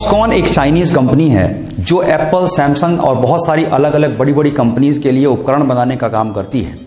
Foxconn एक Chinese company है जो एप्पल, सैमसंग और बहुत सारी अलग अलग बड़ी बड़ी कंपनीज के लिए उपकरण बनाने का काम करती है।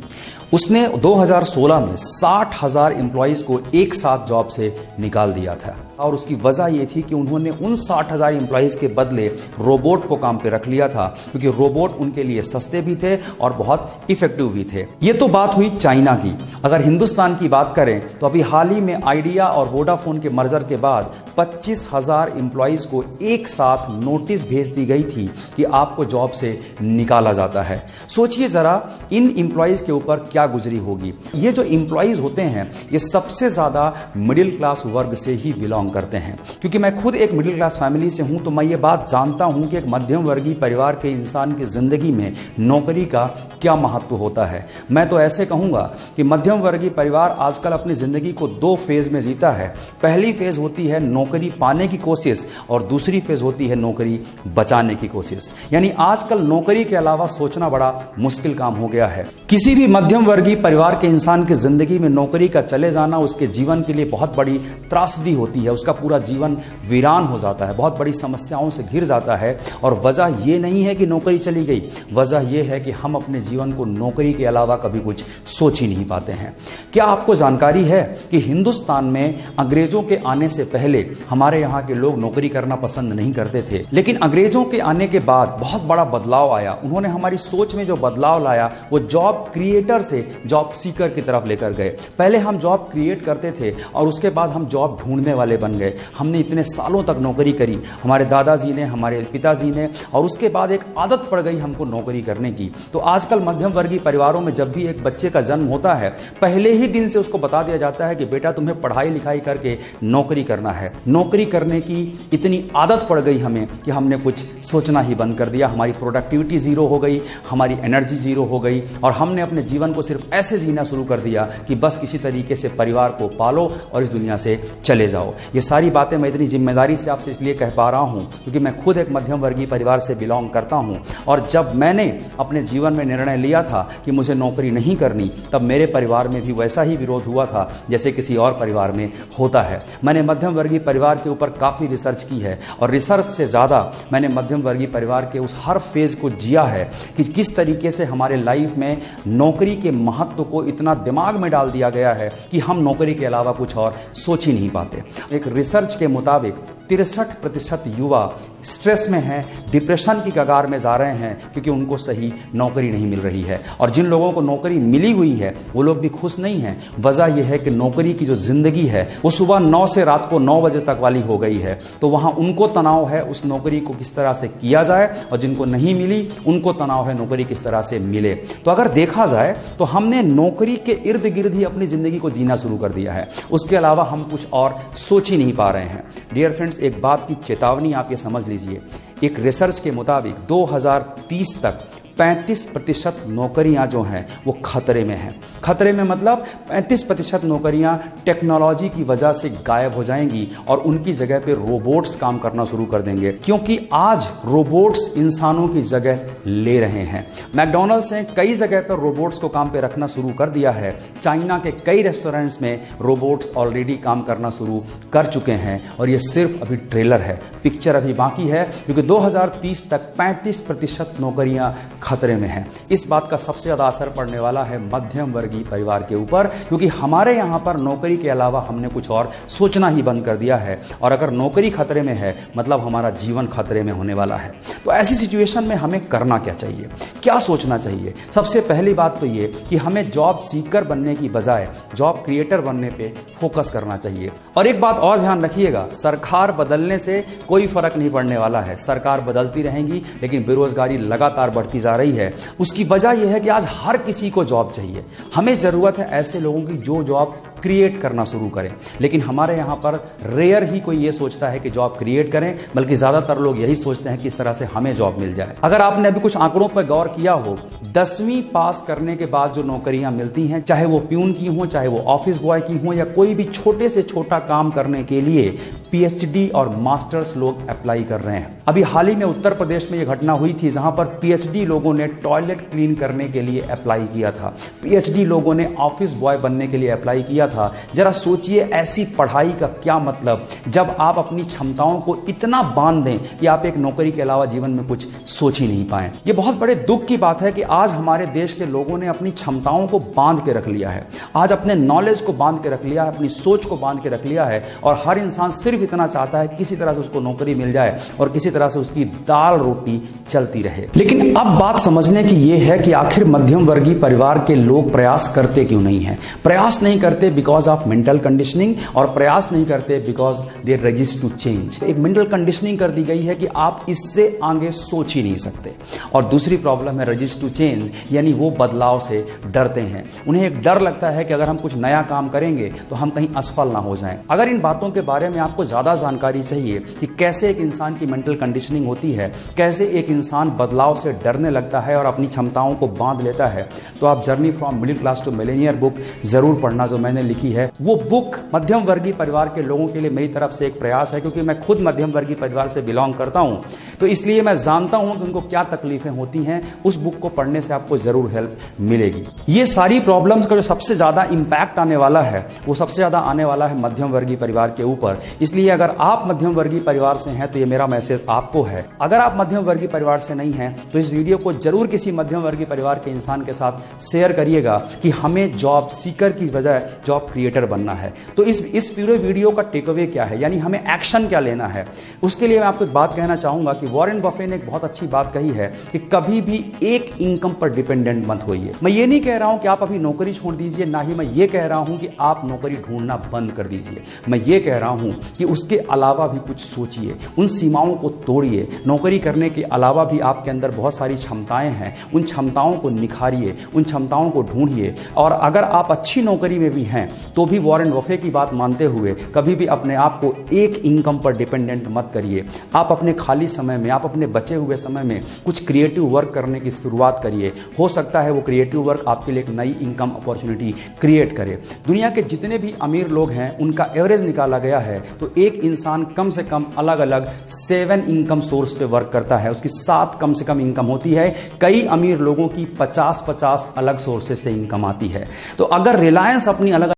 उसने 2016 में 60,000 एम्प्लॉयज को एक साथ जॉब से निकाल दिया था और उसकी वजह यह थी कि उन्होंने उन 60,000 एम्प्लॉयज के बदले रोबोट को काम पे रख लिया था, क्योंकि रोबोट उनके लिए सस्ते भी थे और बहुत इफेक्टिव भी थे। ये तो बात हुई चाइना की। अगर हिंदुस्तान की बात करें तो अभी हाल ही में आइडिया और वोडाफोन के मर्जर के बाद 25,000 एम्प्लॉयज को एक साथ नोटिस भेज दी गई थी कि आपको जॉब से निकाला जाता है। सोचिए जरा इन एम्प्लॉयज के ऊपर क्या गुजरी होगी। ये जो एम्प्लॉयज होते हैं ये सबसे ज्यादा मिडिल क्लास वर्ग से ही बिलोंग करते हैं। क्योंकि मैं खुद एक मिडिल क्लास फैमिली से हूं तो मैं ये बात जानता हूं कि एक मध्यम वर्गीय परिवार के इंसान की जिंदगी में नौकरी का क्या महत्व होता है। मैं तो ऐसे कहूंगा कि मध्यम वर्गीय परिवार आजकल अपनी जिंदगी को दो फेज में जीता है। पहली फेज होती है नौकरी पाने की कोशिश और दूसरी फेज होती है नौकरी बचाने की कोशिश। यानी आजकल नौकरी के अलावा सोचना बड़ा मुश्किल काम हो गया है। किसी भी मध्यम वर्गीय परिवार के इंसान की जिंदगी में नौकरी का चले जाना उसके जीवन के लिए बहुत बड़ी त्रासदी होती है। उसका पूरा जीवन वीरान हो जाता है, बहुत बड़ी समस्याओं से घिर जाता है। और वजह यह नहीं है कि नौकरी चली गई, वजह यह है कि हम अपने जीवन को नौकरी के अलावा कभी कुछ सोच ही नहीं पाते हैं। क्या आपको जानकारी है कि हिंदुस्तान में अंग्रेजों के आने से पहले हमारे यहाँ के लोग नौकरी करना पसंद नहीं करते थे, लेकिन अंग्रेजों के आने के बाद बहुत बड़ा बदलाव आया। उन्होंने हमारी सोच में जो बदलाव लाया वो जॉब क्रिएटर से जॉब सीकर की तरफ लेकर गए। पहले हम जॉब क्रिएट करते थे और उसके बाद हम जॉब ढूंढने वाले बन गए। हमने इतने सालों तक नौकरी करी, हमारे दादाजी ने, हमारे पिताजी ने, और उसके बाद एक आदत पड़ गई हमको नौकरी करने की। तो आजकल मध्यम वर्गीय परिवारों में जब भी एक बच्चे का जन्म होता है पहले ही दिन से उसको बता दिया जाता है कि बेटा तुम्हें पढ़ाई लिखाई करके नौकरी करना है। नौकरी करने की इतनी आदत पड़ गई हमें कि हमने कुछ सोचना ही बंद कर दिया। हमारी प्रोडक्टिविटी जीरो हो गई, हमारी एनर्जी जीरो हो गई और हमने अपने जीवन को सिर्फ ऐसे जीना शुरू कर दिया कि बस किसी तरीके से परिवार को पालो और इस दुनिया से चले जाओ। ये सारी बातें मैं इतनी जिम्मेदारी से आपसे इसलिए कह पा रहा हूं क्योंकि मैं खुद एक मध्यम वर्गीय परिवार से बिलोंग करता हूं। और जब मैंने अपने जीवन में निर्णय लिया था कि मुझे नौकरी नहीं करनी, तब मेरे परिवार में भी वैसा ही विरोध हुआ था जैसे किसी और परिवार में होता है। मैंने मध्यम वर्गीय परिवार के ऊपर काफी रिसर्च की है और रिसर्च से ज्यादा मैंने मध्यम वर्गीय परिवार के उस हर फेज को जिया है कि किस तरीके से हमारे लाइफ में नौकरी के महत्व को इतना दिमाग में डाल दिया गया है कि हम नौकरी के अलावा कुछ और सोच ही नहीं पाते। एक रिसर्च के मुताबिक 63% युवा स्ट्रेस में हैं, डिप्रेशन की कगार में जा रहे हैं क्योंकि उनको सही नौकरी नहीं मिल रही है। और जिन लोगों को नौकरी मिली हुई है वो लोग भी खुश नहीं हैं। वजह यह है कि नौकरी की जो जिंदगी है वो सुबह 9 से रात को 9 बजे तक वाली हो गई है। तो वहां उनको तनाव है उस नौकरी को किस तरह से किया जाए, और जिनको नहीं मिली उनको तनाव है नौकरी किस तरह से मिले। तो अगर देखा जाए तो हमने नौकरी के इर्द गिर्द ही अपनी जिंदगी को जीना शुरू कर दिया है, उसके अलावा हम कुछ और सोच ही नहीं पा रहे हैं। डियर फ्रेंड्स, एक बात की चेतावनी आप ये समझ लीजिए। एक रिसर्च के मुताबिक 2030 तक 35% नौकरियां जो हैं वो खतरे में हैं। खतरे में मतलब 35% नौकरियां टेक्नोलॉजी की वजह से गायब हो जाएंगी और उनकी जगह पे रोबोट्स काम करना शुरू कर देंगे, क्योंकि आज रोबोट्स इंसानों की जगह ले रहे हैं। मैकडॉनल्ड्स ने कई जगह पर रोबोट्स को काम पे रखना शुरू कर दिया है। चाइना के कई रेस्टोरेंट्स में रोबोट्स ऑलरेडी काम करना शुरू कर चुके हैं और ये सिर्फ अभी ट्रेलर है, पिक्चर अभी बाकी है, क्योंकि 2030 तक 35% नौकरियां खतरे में है। इस बात का सबसे ज्यादा असर पड़ने वाला है मध्यम वर्गीय परिवार के ऊपर, क्योंकि हमारे यहां पर नौकरी के अलावा हमने कुछ और सोचना ही बंद कर दिया है। और अगर नौकरी खतरे में है मतलब हमारा जीवन खतरे में होने वाला है। तो ऐसी सिचुएशन में हमें करना क्या चाहिए, क्या सोचना चाहिए? सबसे पहली बात तो ये कि हमें जॉब सीकर बनने की बजाय जॉब क्रिएटर बनने पे फोकस करना चाहिए। और एक बात और ध्यान रखिएगा, सरकार बदलने से कोई फर्क नहीं पड़ने वाला है। सरकार बदलती रहेंगी लेकिन बेरोजगारी लगातार बढ़ती जा रही है। उसकी वजह यह है कि आज हर किसी को जॉब चाहिए। हमें जरूरत है ऐसे लोगों की जो जॉब क्रिएट करना शुरू करें। लेकिन हमारे यहां पर रेयर ही कोई ये सोचता है कि जॉब क्रिएट करें, बल्कि ज्यादातर लोग यही सोचते हैं कि इस तरह से हमें जॉब मिल जाए। अगर आपने अभी कुछ आंकड़ों पर गौर किया हो, 10वीं पास करने के बाद जो नौकरियां मिलती हैं, चाहे वो प्यून की हो, चाहे वो ऑफिस बॉय की हो, या कोई भी छोटे से छोटा काम करने के लिए पीएचडी और मास्टर्स लोग अप्लाई कर रहे हैं। अभी हाल ही में उत्तर प्रदेश में यह घटना हुई थी जहां पर पीएचडी लोगों ने टॉयलेट क्लीन करने के लिए अप्लाई किया था, पीएचडी लोगों ने ऑफिस बॉय बनने के लिए अप्लाई किया था। था। जरा सोचिए ऐसी पढ़ाई का क्या मतलब जब आप अपनी क्षमताओं को इतना बांध दें कि आप एक नौकरी के अलावा जीवन में कुछ सोच ही नहीं पाए। ये बहुत बड़े दुख की बात है कि आज हमारे देश के लोगों ने अपनी क्षमताओं को बांध के रख लिया है, आज अपने नॉलेज को बांध के रख लिया है, अपनी सोच को बांध के रख लिया है और हर इंसान सिर्फ इतना चाहता है किसी तरह से उसको नौकरी मिल जाए और किसी तरह से उसकी दाल रोटी चलती रहे। लेकिन अब बात समझने की यह है कि आखिर मध्यम वर्गीय परिवार के लोग प्रयास करते क्यों नहीं है। प्रयास नहीं करते बिकॉज ऑफ मेंटल कंडीशनिंग और प्रयास नहीं करते because they resist to change. एक मेंटल कंडीशनिंग कर दी गई है कि आप इससे आगे सोच ही नहीं सकते। और दूसरी प्रॉब्लम है रेजिस्ट टू चेंज, यानी वो बदलाव से डरते हैं। उन्हें एक डर लगता है कि अगर हम कुछ नया काम करेंगे तो हम कहीं असफल ना हो जाएं। अगर इन बातों के बारे में आपको ज्यादा जानकारी चाहिए कि कैसे एक इंसान की मेंटल कंडीशनिंग होती है, कैसे एक इंसान बदलाव से डरने लगता है और अपनी क्षमताओं को बांध लेता है, तो आप journey from middle class to millionaire book जरूर पढ़ना जो मैंने लिखी है। वो बुक मध्यम वर्गीय परिवार के लोगों के लिए मेरी तरफ से एक प्रयास है, क्योंकि मैं खुद मध्यम वर्गीय परिवार से बिलोंग करता हूं, तो इसलिए मैं जानता हूं कि उनको क्या तकलीफें होती हैं। उस बुक को पढ़ने से आपको जरूर हेल्प मिलेगी। ये सारी प्रॉब्लम्स का जो सबसे ज्यादा इंपैक्ट आने वाला है वो सबसे ज्यादा आने वाला है मध्यम वर्गीय परिवार के ऊपर। इसलिए अगर आप मध्यम वर्गीय परिवार से हैं तो ये मेरा मैसेज आपको है। अगर आप मध्यम वर्गीय परिवार से नहीं हैं तो इस वीडियो को जरूर किसी मध्यम वर्गीय परिवार के इंसान के साथ शेयर करिएगा कि हमें जॉब सीकर की बजाय जॉब क्रिएटर बनना है। तो इस पूरे वीडियो का टेक अवे क्या है, यानी हमें एक्शन क्या लेना है, उसके लिए मैं आपको एक बात कहना चाहूंगा कि वॉरेन बफे ने एक बहुत अच्छी बात कही है कि कभी भी एक इनकम पर डिपेंडेंट मत होइए। मैं ये नहीं कह रहा हूं कि आप अभी नौकरी छोड़ दीजिए, ना ही मैं ये कह रहा हूं कि आप नौकरी ढूंढना बंद कर दीजिए। मैं ये कह रहा हूं कि उसके अलावा भी कुछ सोचिए, उन सीमाओं को तोड़िए। नौकरी करने के अलावा भी आपके अंदर बहुत सारी क्षमताएं हैं, उन क्षमताओं को निखारिए, उन क्षमताओं को ढूंढिए। और अगर आप अच्छी नौकरी में भी हैं तो भी वॉरेन बफे की बात मानते हुए कभी भी अपने आप को एक इनकम पर डिपेंडेंट मत करिए। आप अपने खाली समय में, आप अपने बचे हुए समय में कुछ क्रिएटिव वर्क करने की शुरुआत करिए। हो सकता है वो क्रिएटिव वर्क आपके लिए एक नई इनकम अपॉर्चुनिटी क्रिएट करे। दुनिया के जितने भी अमीर लोग हैं उनका एवरेज निकाला गया है, तो एक इंसान कम से कम अलग अलग 7 इनकम सोर्स पे वर्क करता है, उसकी 7 कम से कम इनकम होती है। कई अमीर लोगों की 50-50 अलग सोर्सेस से इनकम आती है। तो अगर रिलायंस अपनी अलग